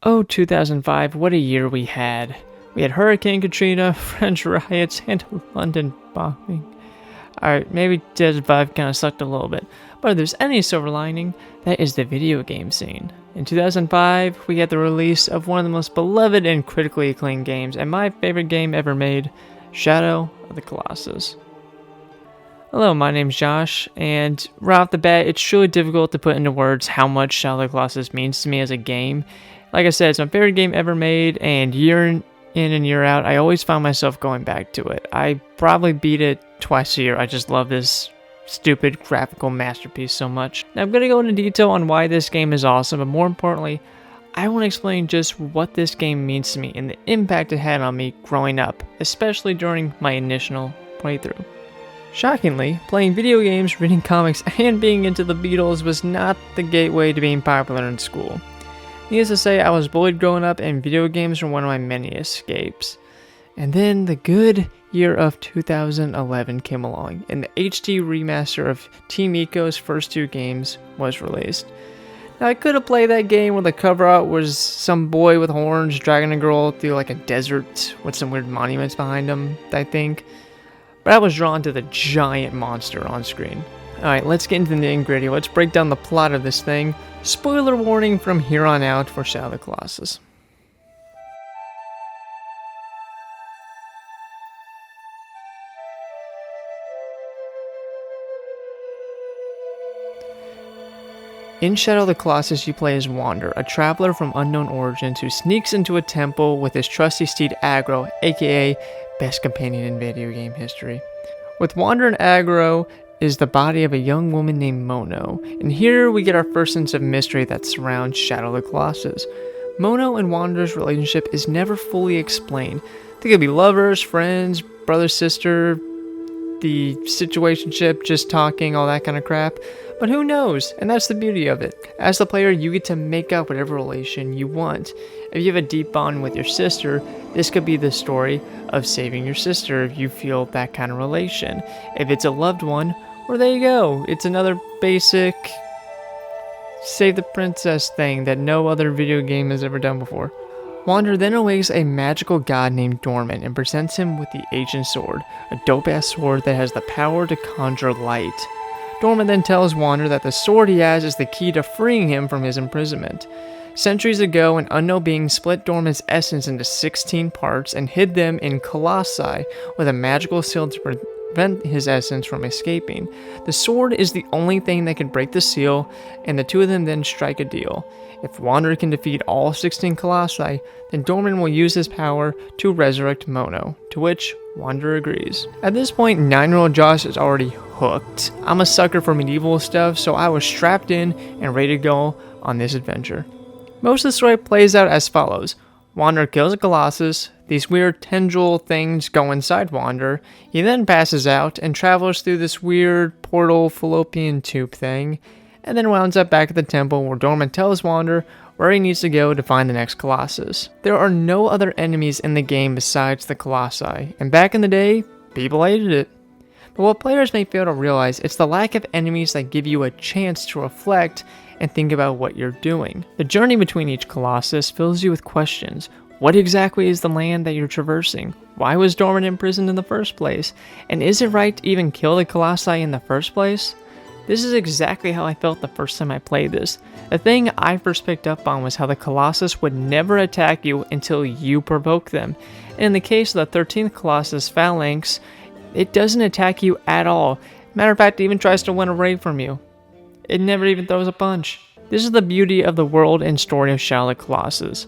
Oh, 2005, what a year we had. We had Hurricane Katrina, French riots, and a London bombing. Alright, maybe 2005 kind of sucked a little bit, but if there's any silver lining, that is the video game scene. In 2005, we had the release of one of the most beloved and critically acclaimed games, and my favorite game ever made, Shadow of the Colossus. Hello, my name's Josh, and right off the bat, it's truly difficult to put into words how much Shadow of the Colossus means to me as a game. Like I said, it's my favorite game ever made, and year in and year out, I always find myself going back to it. I probably beat it twice a year. I just love this stupid graphical masterpiece so much. Now, I'm going to go into detail on why this game is awesome, but more importantly, I want to explain just what this game means to me and the impact it had on me growing up, especially during my initial playthrough. Shockingly, playing video games, reading comics, and being into the Beatles was not the gateway to being popular in school. Needless to say, I was bullied growing up, and video games were one of my many escapes. And then the good year of 2011 came along, and the HD remaster of Team Ico's first two games was released. Now, I could have played that game where the cover art was some boy with horns dragging a girl through like a desert with some weird monuments behind him, I think. But I was drawn to the giant monster on screen. Alright, let's get into the nitty-gritty. Let's break down the plot of this thing. Spoiler warning from here on out for Shadow of the Colossus. In Shadow of the Colossus, you play as Wander, a traveler from unknown origins who sneaks into a temple with his trusty steed Agro, aka best companion in video game history. With Wander and Agro is the body of a young woman named Mono, and here we get our first sense of mystery that surrounds Shadow of the Colossus. Mono and Wander's relationship is never fully explained. They could be lovers, friends, brother, sister, the situationship, just talking, all that kind of crap. But who knows? And that's the beauty of it. As the player, you get to make up whatever relation you want. If you have a deep bond with your sister, this could be the story of saving your sister if you feel that kind of relation. If it's a loved one, well, there you go. It's another basic save the princess thing that no other video game has ever done before. Wander then awakes a magical god named Dorman and presents him with the Ancient Sword, a dope-ass sword that has the power to conjure light. Dorman then tells Wander that the sword he has is the key to freeing him from his imprisonment. Centuries ago, an unknown being split Dorman's essence into 16 parts and hid them in Colossi with a magical seal to prevent his essence from escaping. The sword is the only thing that can break the seal, and the two of them then strike a deal. If Wander can defeat all 16 Colossi, then Dorman will use his power to resurrect Mono, to which Wander agrees. At this point, 9-year-old Josh is already hooked. I'm a sucker for medieval stuff, so I was strapped in and ready to go on this adventure. Most of the story plays out as follows. Wander kills a Colossus, these weird tendril things go inside Wander, he then passes out and travels through this weird portal fallopian tube thing, and then winds up back at the temple where Dorman tells Wander where he needs to go to find the next Colossus. There are no other enemies in the game besides the Colossi, and back in the day, people hated it. But what players may fail to realize, it's the lack of enemies that give you a chance to reflect and think about what you're doing. The journey between each Colossus fills you with questions. What exactly is the land that you're traversing? Why was Dorman imprisoned in the first place? And is it right to even kill the Colossi in the first place? This is exactly how I felt the first time I played this. The thing I first picked up on was how the Colossus would never attack you until you provoke them. And in the case of the 13th Colossus, Phalanx, it doesn't attack you at all. Matter of fact, it even tries to win a raid from you. It never even throws a punch. This is the beauty of the world and story of Shadow of the Colossus.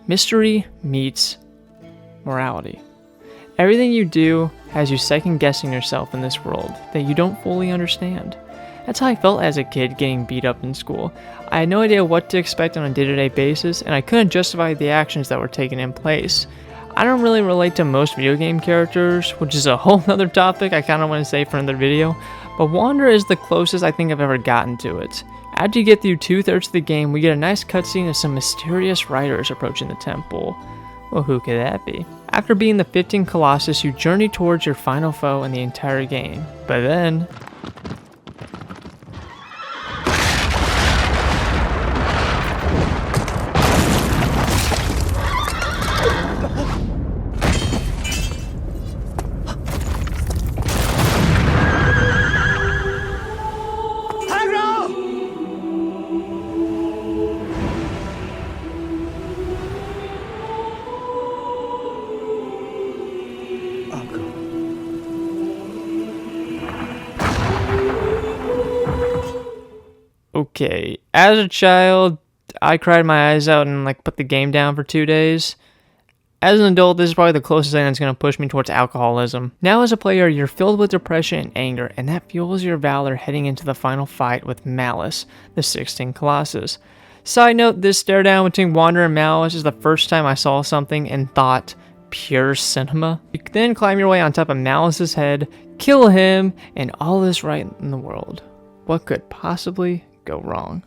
Mystery meets morality. Everything you do has you second-guessing yourself in this world that you don't fully understand. That's how I felt as a kid getting beat up in school. I had no idea what to expect on a day-to-day basis, and I couldn't justify the actions that were taken in place. I don't really relate to most video game characters, which is a whole other topic I kind of want to say for another video, but Wander is the closest I think I've ever gotten to it. After you get through 2/3 of the game, we get a nice cutscene of some mysterious riders approaching the temple. Well, who could that be? After beating the 15 Colossus, you journey towards your final foe in the entire game. But then... Okay, as a child, I cried my eyes out and like put the game down for 2 days. As an adult, this is probably the closest thing that's going to push me towards alcoholism. Now as a player, you're filled with depression and anger, and that fuels your valor heading into the final fight with Malice, the 16th Colossus. Side note, this stare down between Wander and Malice is the first time I saw something and thought, pure cinema. You can then climb your way on top of Malice's head, kill him, and all is right in the world. What could possibly go wrong?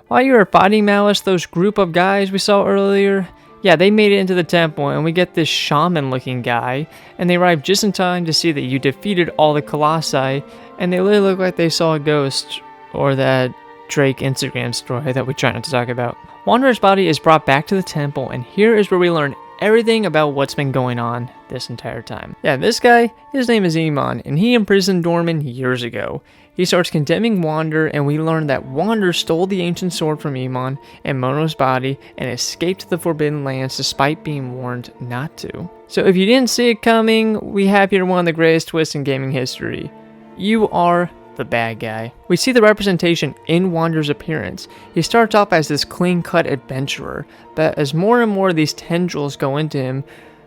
While you were fighting Malice, those group of guys we saw earlier, yeah, they made it into the temple, and we get this shaman-looking guy, and they arrive just in time to see that you defeated all the Colossi, and they literally look like they saw a ghost, or that Drake Instagram story that we try not to talk about. Wanderer's body is brought back to the temple, and here is where we learn everything about what's been going on this entire time. Yeah, this guy, his name is Iman, and he imprisoned Dorman years ago. He starts condemning Wander, and we learn that Wander stole the ancient sword from Iman and Mono's body and escaped the Forbidden Lands despite being warned not to. So if you didn't see it coming, we have here one of the greatest twists in gaming history. You are the bad guy. We see the representation in Wander's appearance. He starts off as this clean-cut adventurer, but as more and more of these tendrils go into him,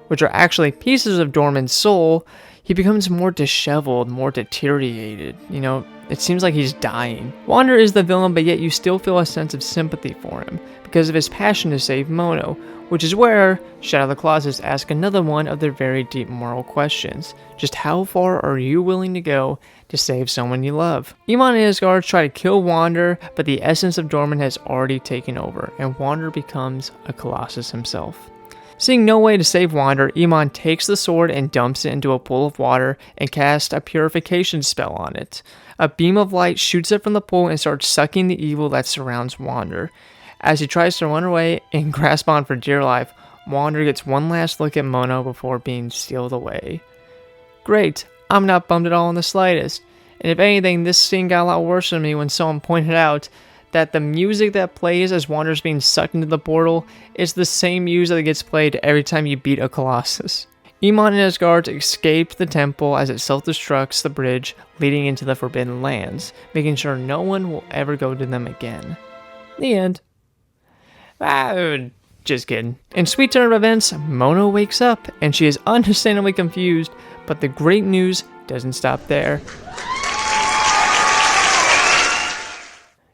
which are actually pieces of Dorman's soul, he becomes more disheveled, more deteriorated. You know, it seems like he's dying. Wander is the villain, but yet you still feel a sense of sympathy for him because of his passion to save Mono, which is where Shadow of the Colossus asks another one of their very deep moral questions. Just how far are you willing to go to save someone you love? Iman and his guards try to kill Wander, but the essence of Dorman has already taken over, and Wander becomes a Colossus himself. Seeing no way to save Wander, Iman takes the sword and dumps it into a pool of water and casts a purification spell on it. A beam of light shoots up from the pool and starts sucking the evil that surrounds Wander. As he tries to run away and grasp on for dear life, Wander gets one last look at Mono before being sealed away. Great, I'm not bummed at all in the slightest. And if anything, this scene got a lot worse for me when someone pointed out that the music that plays as Wander's being sucked into the portal is the same music that gets played every time you beat a Colossus. Iman and his guards escaped the temple as it self-destructs the bridge leading into the Forbidden Lands, making sure no one will ever go to them again. The end. Just kidding. In sweet turn of events, Mono wakes up, and she is understandably confused, but the great news doesn't stop there.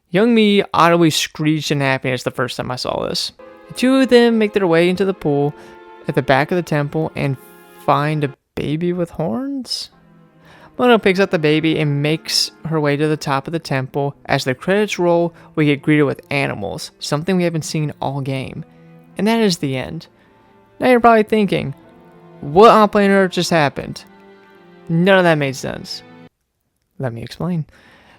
Young me audibly screeched in happiness the first time I saw this. The two of them make their way into the pool at the back of the temple and find a baby with horns? Mono picks up the baby and makes her way to the top of the temple. As the credits roll, we get greeted with animals, something we haven't seen all game. And that is the end. Now you're probably thinking, what on planet Earth just happened? None of that made sense. Let me explain.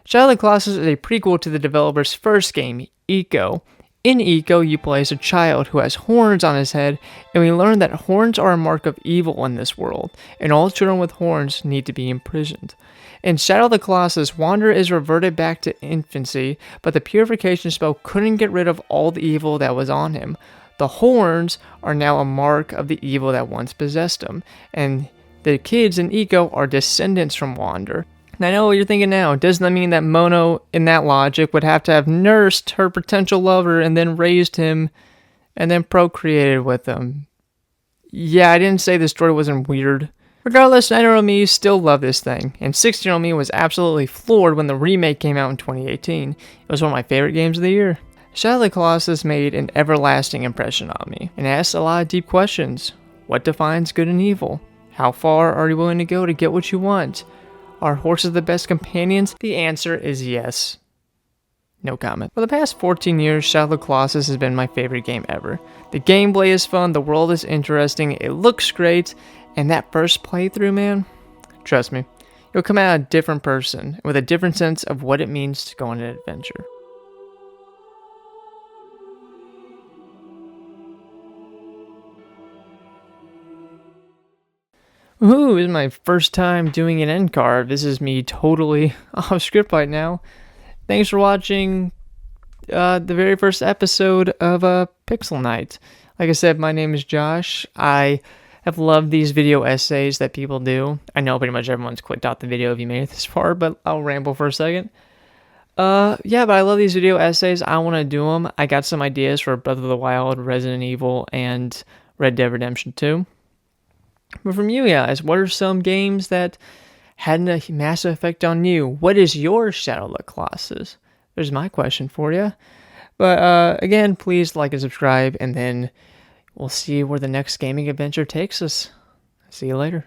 Shadow of the Colossus is a prequel to the developer's first game, Eco. In Eco, you play as a child who has horns on his head, and we learn that horns are a mark of evil in this world, and all children with horns need to be imprisoned. In Shadow of the Colossus, Wander is reverted back to infancy, but the purification spell couldn't get rid of all the evil that was on him. The horns are now a mark of the evil that once possessed him, and the kids in Eco are descendants from Wander. And I know what you're thinking now. Doesn't that mean that Mono, in that logic, would have to have nursed her potential lover and then raised him and then procreated with him? Yeah, I didn't say the story wasn't weird. Regardless, 9-year-old me still loved this thing, and 16-year-old me was absolutely floored when the remake came out in 2018. It was one of my favorite games of the year. Shadow of the Colossus made an everlasting impression on me, and asked a lot of deep questions. What defines good and evil? How far are you willing to go to get what you want? Are horses the best companions? The answer is yes. No comment. For the past 14 years, Shadow of the Colossus has been my favorite game ever. The gameplay is fun, the world is interesting, it looks great, and that first playthrough, man, trust me, you'll come out a different person, with a different sense of what it means to go on an adventure. Ooh, this is my first time doing an end card. This is me totally off script right now. Thanks for watching the very first episode of Pixel Night. Like I said, my name is Josh. I have loved these video essays that people do. I know pretty much everyone's clicked out the video if you made it this far, but I'll ramble for a second. Yeah, but I love these video essays. I want to do them. I got some ideas for Breath of the Wild, Resident Evil, and Red Dead Redemption 2. But from you guys, what are some games that had a massive effect on you? What is your Shadow of the Colossus? There's my question for you. But again, please like and subscribe, and then we'll see where the next gaming adventure takes us. See you later.